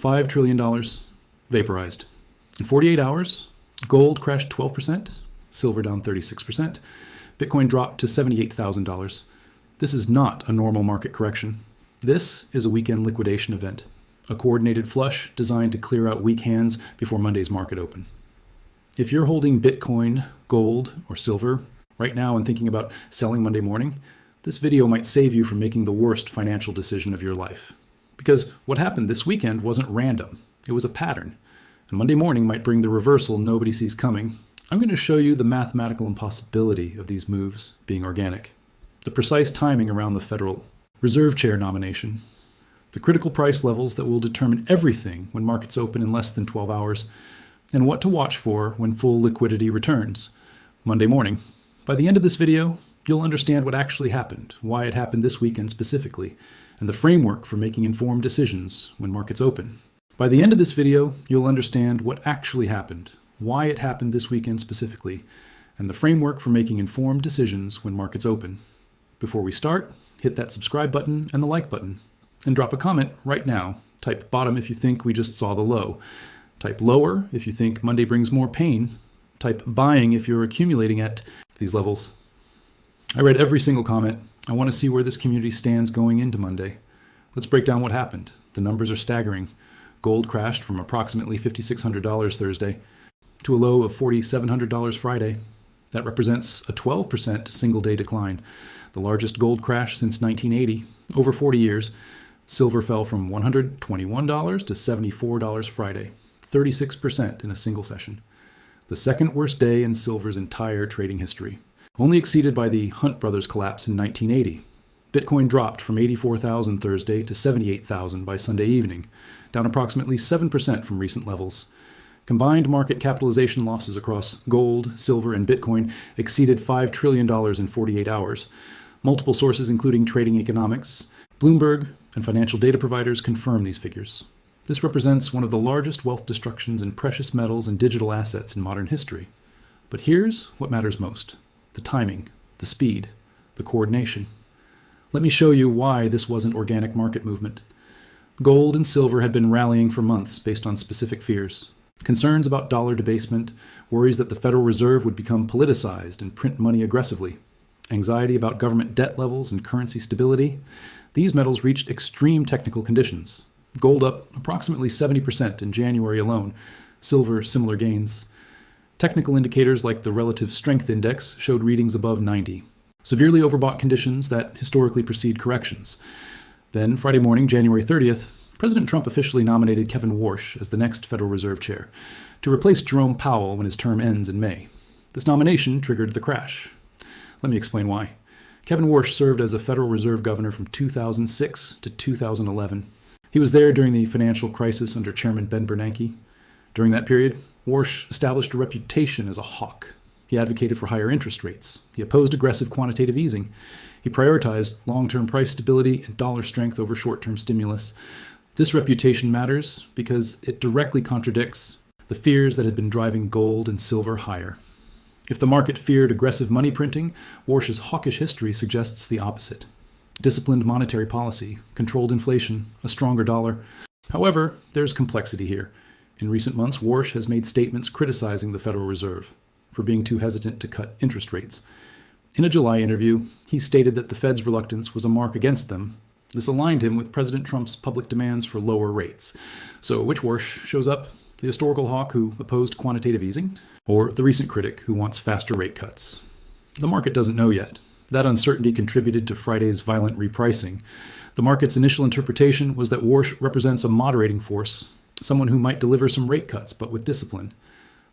$5 trillion vaporized. In 48 hours, gold crashed 12%, silver down 36%, Bitcoin dropped to $78,000. This is not a normal market correction. This is a weekend liquidation event, a coordinated flush designed to clear out weak hands before Monday's market open. If you're holding Bitcoin, gold, or silver right now and thinking about selling Monday morning, this video might save you from making the worst financial decision of your life. Because what happened this weekend wasn't random, it was a pattern. And Monday morning might bring the reversal nobody sees coming. I'm going to show you the mathematical impossibility of these moves being organic, the precise timing around the Federal Reserve Chair nomination, the critical price levels that will determine everything when markets open in less than 12 hours, and what to watch for when full liquidity returns Monday morning. By the end of this video, you'll understand what actually happened, why it happened this weekend specifically, and the framework for making informed decisions when markets open. By the end of this video, you'll understand what actually happened, why it happened this weekend specifically, and the framework for making informed decisions when markets open. Before we start, hit that subscribe button and the like button, and drop a comment right now. Type bottom if you think we just saw the low. Type lower if you think Monday brings more pain. Type buying if you're accumulating at these levels. I read every single comment. I want to see where this community stands going into Monday. Let's break down what happened. The numbers are staggering. Gold crashed from approximately $5,600 Thursday to a low of $4,700 Friday. That represents a 12% single-day decline, the largest gold crash since 1980, over 40 years. Silver fell from $121 to $74 Friday, 36% in a single session. The second worst day in silver's entire trading history, only exceeded by the Hunt Brothers collapse in 1980. Bitcoin dropped from 84,000 Thursday to 78,000 by Sunday evening, down approximately 7% from recent levels. Combined market capitalization losses across gold, silver, and Bitcoin exceeded $5 trillion in 48 hours. Multiple sources, including Trading Economics, Bloomberg, and financial data providers confirm these figures. This represents one of the largest wealth destructions in precious metals and digital assets in modern history. But here's what matters most: the timing, the speed, the coordination. Let me show you why this wasn't organic market movement. Gold and silver had been rallying for months based on specific fears. Concerns about dollar debasement, worries that the Federal Reserve would become politicized and print money aggressively, anxiety about government debt levels and currency stability. These metals reached extreme technical conditions. Gold up approximately 70% in January alone, silver similar gains. Technical indicators like the Relative Strength Index showed readings above 90. Severely overbought conditions that historically precede corrections. Then, Friday morning, January 30th, President Trump officially nominated Kevin Warsh as the next Federal Reserve Chair to replace Jerome Powell when his term ends in May. This nomination triggered the crash. Let me explain why. Kevin Worsh served as a Federal Reserve Governor from 2006 to 2011. He was there during the financial crisis under Chairman Ben Bernanke. During that period, Warsh established a reputation as a hawk. He advocated for higher interest rates. He opposed aggressive quantitative easing. He prioritized long-term price stability and dollar strength over short-term stimulus. This reputation matters because it directly contradicts the fears that had been driving gold and silver higher. If the market feared aggressive money printing, Warsh's hawkish history suggests the opposite. Disciplined monetary policy, controlled inflation, a stronger dollar. However, there's complexity here. In recent months, Warsh has made statements criticizing the Federal Reserve for being too hesitant to cut interest rates. In a July interview, he stated that the Fed's reluctance was a mark against them. This aligned him with President Trump's public demands for lower rates. So which Warsh shows up? The historical hawk who opposed quantitative easing, or the recent critic who wants faster rate cuts? The market doesn't know yet. That uncertainty contributed to Friday's violent repricing. The market's initial interpretation was that Warsh represents a moderating force, someone who might deliver some rate cuts, but with discipline.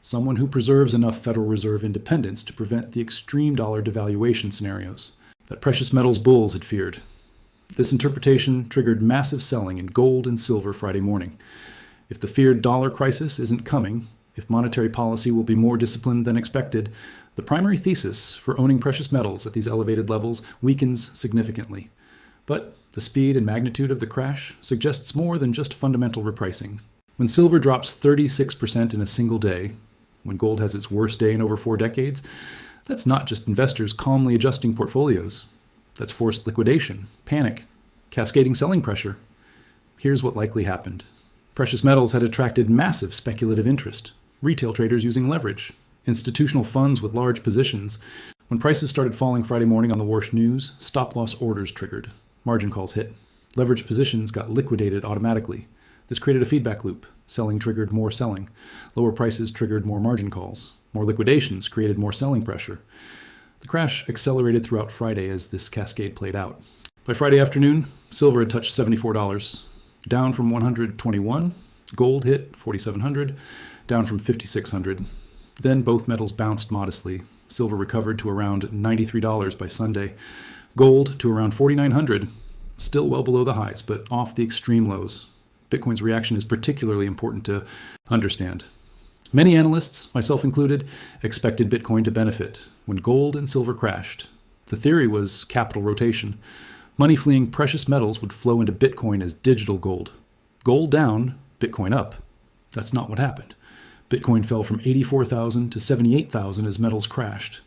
Someone who preserves enough Federal Reserve independence to prevent the extreme dollar devaluation scenarios that precious metals bulls had feared. This interpretation triggered massive selling in gold and silver Friday morning. If the feared dollar crisis isn't coming, if monetary policy will be more disciplined than expected, the primary thesis for owning precious metals at these elevated levels weakens significantly. But the speed and magnitude of the crash suggests more than just fundamental repricing. When silver drops 36% in a single day, when gold has its worst day in over 4 decades, that's not just investors calmly adjusting portfolios. That's forced liquidation, panic, cascading selling pressure. Here's what likely happened. Precious metals had attracted massive speculative interest. Retail traders using leverage, institutional funds with large positions. When prices started falling Friday morning on the Warsh news, stop-loss orders triggered. Margin calls hit. Leveraged positions got liquidated automatically. This created a feedback loop. Selling triggered more selling. Lower prices triggered more margin calls. More liquidations created more selling pressure. The crash accelerated throughout Friday as this cascade played out. By Friday afternoon, silver had touched $74, down from $121. Gold hit $4,700, down from $5,600. Then both metals bounced modestly. Silver recovered to around $93 by Sunday. Gold to around $4,900, still well below the highs, but off the extreme lows. Bitcoin's reaction is particularly important to understand. Many analysts, myself included, expected Bitcoin to benefit when gold and silver crashed. The theory was capital rotation. Money fleeing precious metals would flow into Bitcoin as digital gold. Gold down, Bitcoin up. That's not what happened. Bitcoin fell from 84,000 to 78,000 as metals crashed.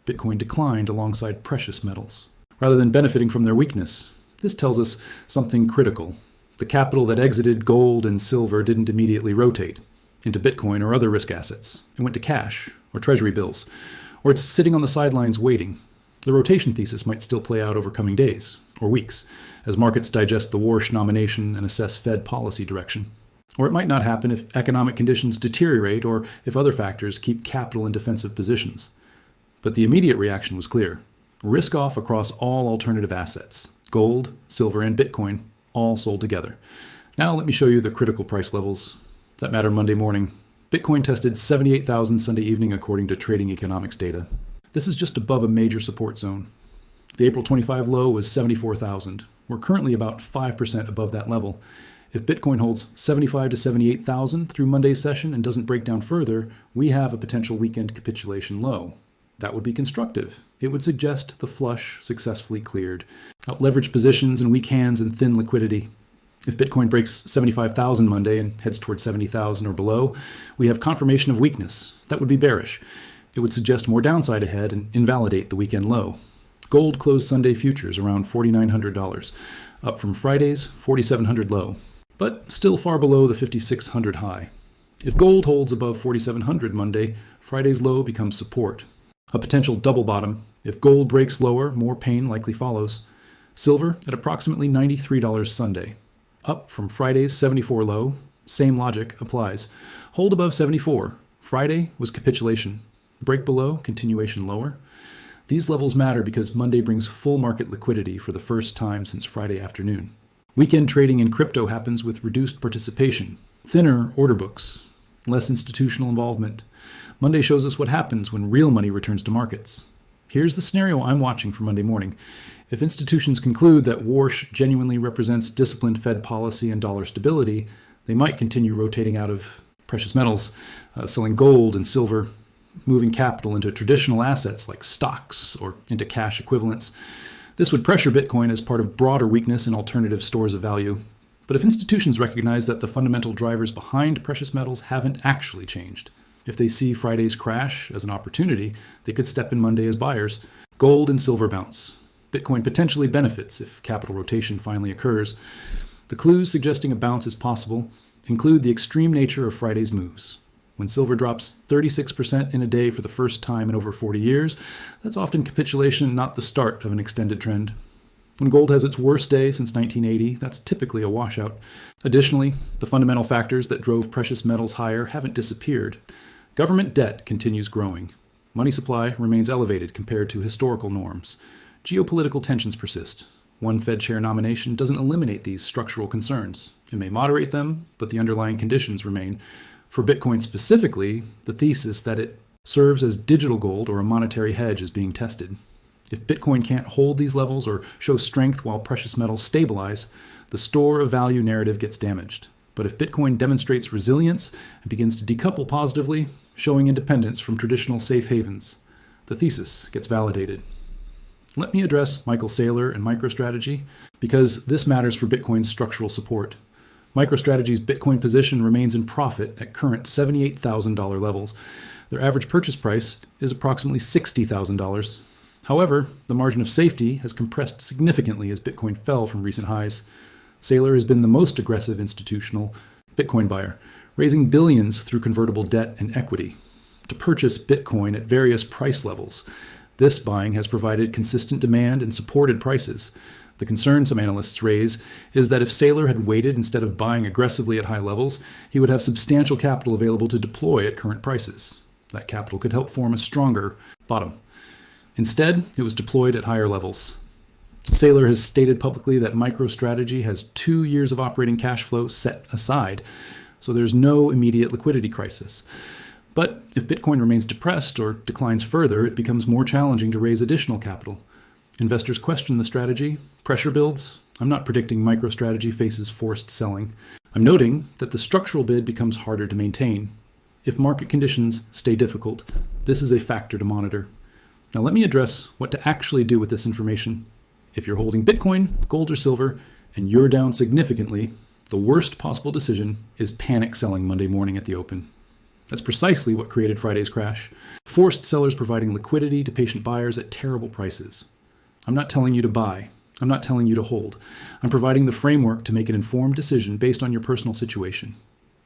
Bitcoin declined alongside precious metals. Rather than benefiting from their weakness, this tells us something critical. The capital that exited gold and silver didn't immediately rotate into Bitcoin or other risk assets. It went to cash or treasury bills, or it's sitting on the sidelines waiting. The rotation thesis might still play out over coming days or weeks as markets digest the Warsh nomination and assess Fed policy direction. Or it might not happen if economic conditions deteriorate or if other factors keep capital in defensive positions. But the immediate reaction was clear. Risk off across all alternative assets. Gold, silver, and Bitcoin all sold together. Now let me show you the critical price levels that matter Monday morning. Bitcoin tested 78,000 Sunday evening according to trading economics data. This is just above a major support zone. The April 25 low was 74,000. We're currently about 5% above that level. If Bitcoin holds 75 to 78,000 through Monday's session and doesn't break down further, we have a potential weekend capitulation low. That would be constructive. It would suggest the flush successfully cleared. Out-leveraged positions and weak hands and thin liquidity. If Bitcoin breaks 75,000 Monday and heads towards 70,000 or below, we have confirmation of weakness. That would be bearish. It would suggest more downside ahead and invalidate the weekend low. Gold closed Sunday futures around $4,900, up from Friday's $4,700 low, but still far below the $5,600 high. If gold holds above $4,700 Monday, Friday's low becomes support. A potential double bottom. If gold breaks lower, more pain likely follows. Silver at approximately $93 Sunday, up from Friday's 74 low. Same logic applies. Hold above 74. Friday was capitulation. Break below, continuation lower. These levels matter because Monday brings full market liquidity for the first time since Friday afternoon. Weekend trading in crypto happens with reduced participation, thinner order books, less institutional involvement. Monday shows us what happens when real money returns to markets. Here's the scenario I'm watching for Monday morning. If institutions conclude that Warsh genuinely represents disciplined Fed policy and dollar stability, they might continue rotating out of precious metals, selling gold and silver, moving capital into traditional assets like stocks or into cash equivalents. This would pressure Bitcoin as part of broader weakness in alternative stores of value. But if institutions recognize that the fundamental drivers behind precious metals haven't actually changed, if they see Friday's crash as an opportunity, they could step in Monday as buyers. Gold and silver bounce. Bitcoin potentially benefits if capital rotation finally occurs. The clues suggesting a bounce is possible include the extreme nature of Friday's moves. When silver drops 36% in a day for the first time in over 40 years, that's often capitulation, not the start of an extended trend. When gold has its worst day since 1980, that's typically a washout. Additionally, the fundamental factors that drove precious metals higher haven't disappeared. Government debt continues growing. Money supply remains elevated compared to historical norms. Geopolitical tensions persist. One Fed chair nomination doesn't eliminate these structural concerns. It may moderate them, but the underlying conditions remain. For Bitcoin specifically, the thesis that it serves as digital gold or a monetary hedge is being tested. If Bitcoin can't hold these levels or show strength while precious metals stabilize, the store of value narrative gets damaged. But if Bitcoin demonstrates resilience and begins to decouple positively, showing independence from traditional safe havens, the thesis gets validated. Let me address Michael Saylor and MicroStrategy because this matters for Bitcoin's structural support. MicroStrategy's Bitcoin position remains in profit at current $78,000 levels. Their average purchase price is approximately $60,000. However, the margin of safety has compressed significantly as Bitcoin fell from recent highs. Saylor has been the most aggressive institutional. Bitcoin buyer, raising billions through convertible debt and equity to purchase Bitcoin at various price levels. This buying has provided consistent demand and supported prices. The concern some analysts raise is that if Saylor had waited instead of buying aggressively at high levels, he would have substantial capital available to deploy at current prices. That capital could help form a stronger bottom. Instead, it was deployed at higher levels. Saylor has stated publicly that MicroStrategy has 2 years of operating cash flow set aside, so there's no immediate liquidity crisis. But if Bitcoin remains depressed or declines further, it becomes more challenging to raise additional capital. Investors question the strategy, pressure builds. I'm not predicting MicroStrategy faces forced selling. I'm noting that the structural bid becomes harder to maintain. If market conditions stay difficult, this is a factor to monitor. Now let me address what to actually do with this information. If you're holding Bitcoin, gold, or silver, and you're down significantly, the worst possible decision is panic selling Monday morning at the open. That's precisely what created Friday's crash. Forced sellers providing liquidity to patient buyers at terrible prices. I'm not telling you to buy. I'm not telling you to hold. I'm providing the framework to make an informed decision based on your personal situation.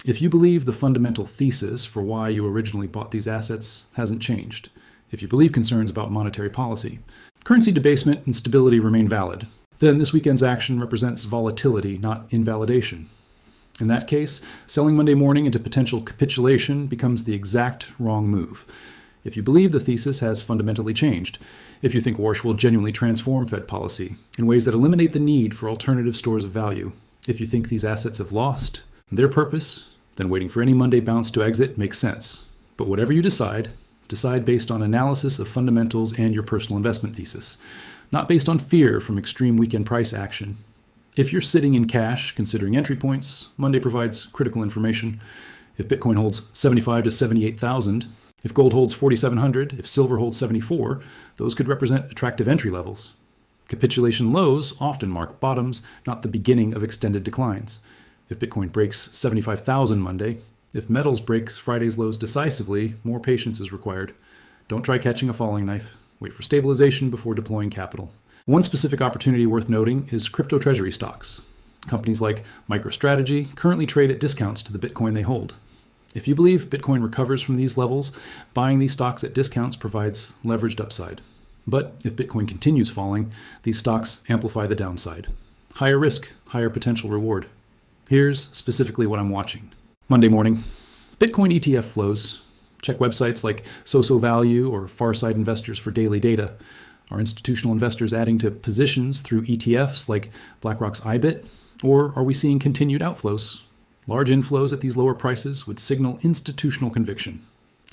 If you believe the fundamental thesis for why you originally bought these assets hasn't changed, if you believe concerns about monetary policy, currency debasement and stability remain valid, then this weekend's action represents volatility, not invalidation. In that case, selling Monday morning into potential capitulation becomes the exact wrong move. If you believe the thesis has fundamentally changed, if you think Warsh will genuinely transform Fed policy in ways that eliminate the need for alternative stores of value, if you think these assets have lost their purpose, then waiting for any Monday bounce to exit makes sense. But whatever you decide based on analysis of fundamentals and your personal investment thesis, not based on fear from extreme weekend price action. If you're sitting in cash, considering entry points, Monday provides critical information. If Bitcoin holds 75 to 78,000, if gold holds 4,700, if silver holds 74, those could represent attractive entry levels. Capitulation lows often mark bottoms, not the beginning of extended declines. If Bitcoin breaks 75,000 Monday, if metals breaks Friday's lows decisively, more patience is required. Don't try catching a falling knife. Wait for stabilization before deploying capital. One specific opportunity worth noting is crypto treasury stocks. Companies like MicroStrategy currently trade at discounts to the Bitcoin they hold. If you believe Bitcoin recovers from these levels, buying these stocks at discounts provides leveraged upside. But if Bitcoin continues falling, these stocks amplify the downside. Higher risk, higher potential reward. Here's specifically what I'm watching. Monday morning, Bitcoin ETF flows. Check websites like SoSo Value or Farsight Investors for daily data. Are institutional investors adding to positions through ETFs like BlackRock's IBIT? Or are we seeing continued outflows? Large inflows at these lower prices would signal institutional conviction.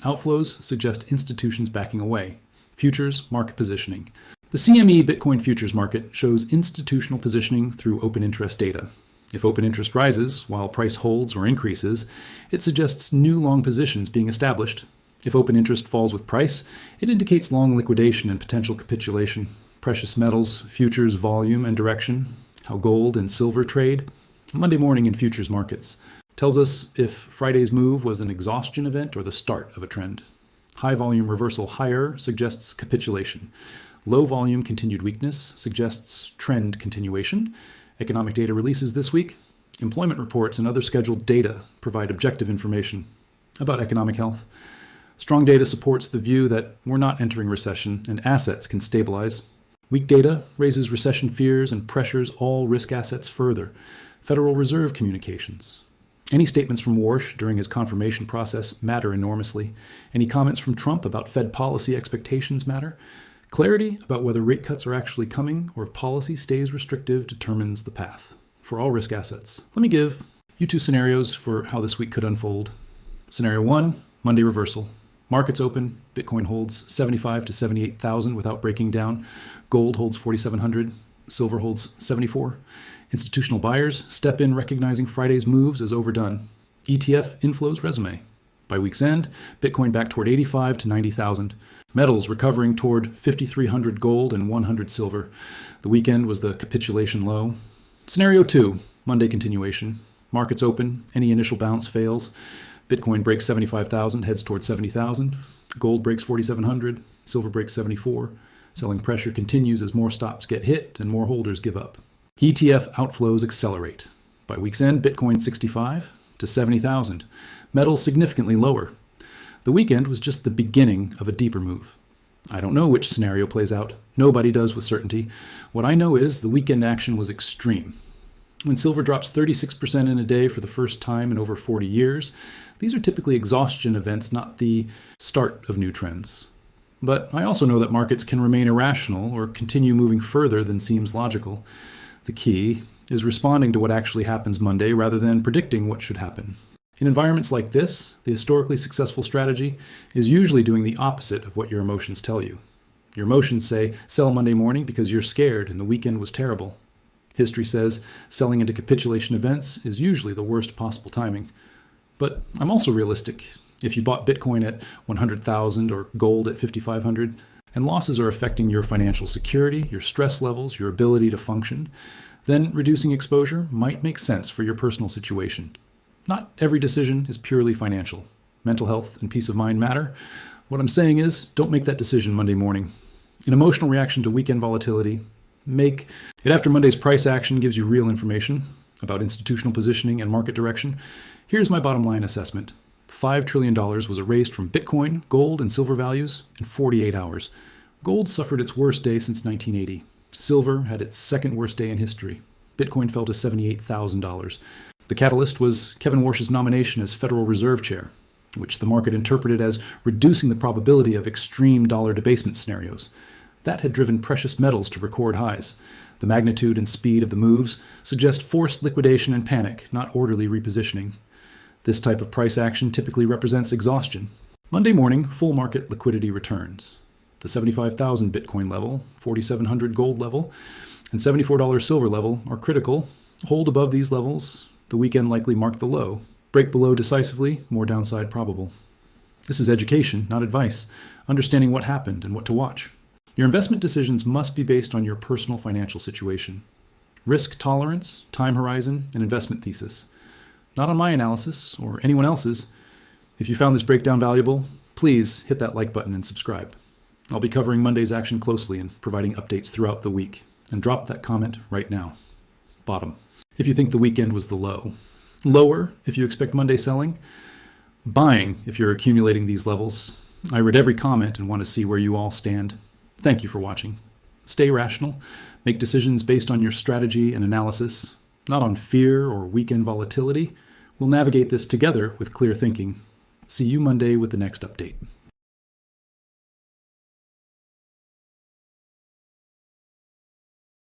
Outflows suggest institutions backing away. Futures, market positioning. The CME Bitcoin futures market shows institutional positioning through open interest data. If open interest rises, while price holds or increases, it suggests new long positions being established. If open interest falls with price, it indicates long liquidation and potential capitulation. Precious metals, futures, volume, and direction. How gold and silver trade. Monday morning in futures markets tells us if Friday's move was an exhaustion event or the start of a trend. High volume reversal higher suggests capitulation. Low volume continued weakness suggests trend continuation. Economic data releases this week. Employment reports and other scheduled data provide objective information about economic health. Strong data supports the view that we're not entering recession and assets can stabilize. Weak data raises recession fears and pressures all risk assets further. Federal Reserve communications. Any statements from Warsh during his confirmation process matter enormously. Any comments from Trump about Fed policy expectations matter. Clarity about whether rate cuts are actually coming or if policy stays restrictive determines the path for all risk assets. Let me give you two scenarios for how this week could unfold. Scenario 1, Monday reversal. Markets open, Bitcoin holds 75 to 78,000 without breaking down. Gold holds 4,700, silver holds 74. Institutional buyers step in recognizing Friday's moves as overdone. ETF inflows resume. By week's end, Bitcoin back toward 85 to 90,000. Metals recovering toward 5,300 gold and 100 silver. The weekend was the capitulation low. Scenario 2, Monday continuation. Markets open, any initial bounce fails. Bitcoin breaks 75,000, heads toward 70,000. Gold breaks 4,700, silver breaks 74. Selling pressure continues as more stops get hit and more holders give up. ETF outflows accelerate. By week's end, Bitcoin 65 to 70,000. Metals significantly lower. The weekend was just the beginning of a deeper move. I don't know which scenario plays out. Nobody does with certainty. What I know is the weekend action was extreme. When silver drops 36% in a day for the first time in over 40 years, these are typically exhaustion events, not the start of new trends. But I also know that markets can remain irrational or continue moving further than seems logical. The key is responding to what actually happens Monday rather than predicting what should happen. In environments like this, the historically successful strategy is usually doing the opposite of what your emotions tell you. Your emotions say, sell Monday morning because you're scared and the weekend was terrible. History says selling into capitulation events is usually the worst possible timing. But I'm also realistic. If you bought Bitcoin at 100,000 or gold at 5,500, and losses are affecting your financial security, your stress levels, your ability to function, then reducing exposure might make sense for your personal situation. Not every decision is purely financial. Mental health and peace of mind matter. What I'm saying is, don't make that decision Monday morning. An emotional reaction to weekend volatility, make it after Monday's price action gives you real information about institutional positioning and market direction. Here's my bottom line assessment. $5 trillion was erased from Bitcoin, gold, and silver values in 48 hours. Gold suffered its worst day since 1980. Silver had its second worst day in history. Bitcoin fell to $78,000. The catalyst was Kevin Warsh's nomination as Federal Reserve Chair, which the market interpreted as reducing the probability of extreme dollar debasement scenarios. That had driven precious metals to record highs. The magnitude and speed of the moves suggest forced liquidation and panic, not orderly repositioning. This type of price action typically represents exhaustion. Monday morning, full market liquidity returns. The 75,000 Bitcoin level, 4,700 gold level, and $74 silver level are critical. Hold above these levels, the weekend likely mark the low. Break below decisively, more downside probable. This is education, not advice. Understanding what happened and what to watch. Your investment decisions must be based on your personal financial situation. Risk tolerance, time horizon, and investment thesis. Not on my analysis or anyone else's. If you found this breakdown valuable, please hit that like button and subscribe. I'll be covering Monday's action closely and providing updates throughout the week. And drop that comment right now. Bottom, if you think the weekend was the low. Lower, if you expect Monday selling. Buying, if you're accumulating these levels. I read every comment and want to see where you all stand. Thank you for watching. Stay rational. Make decisions based on your strategy and analysis, not on fear or weekend volatility. We'll navigate this together with clear thinking. See you Monday with the next update.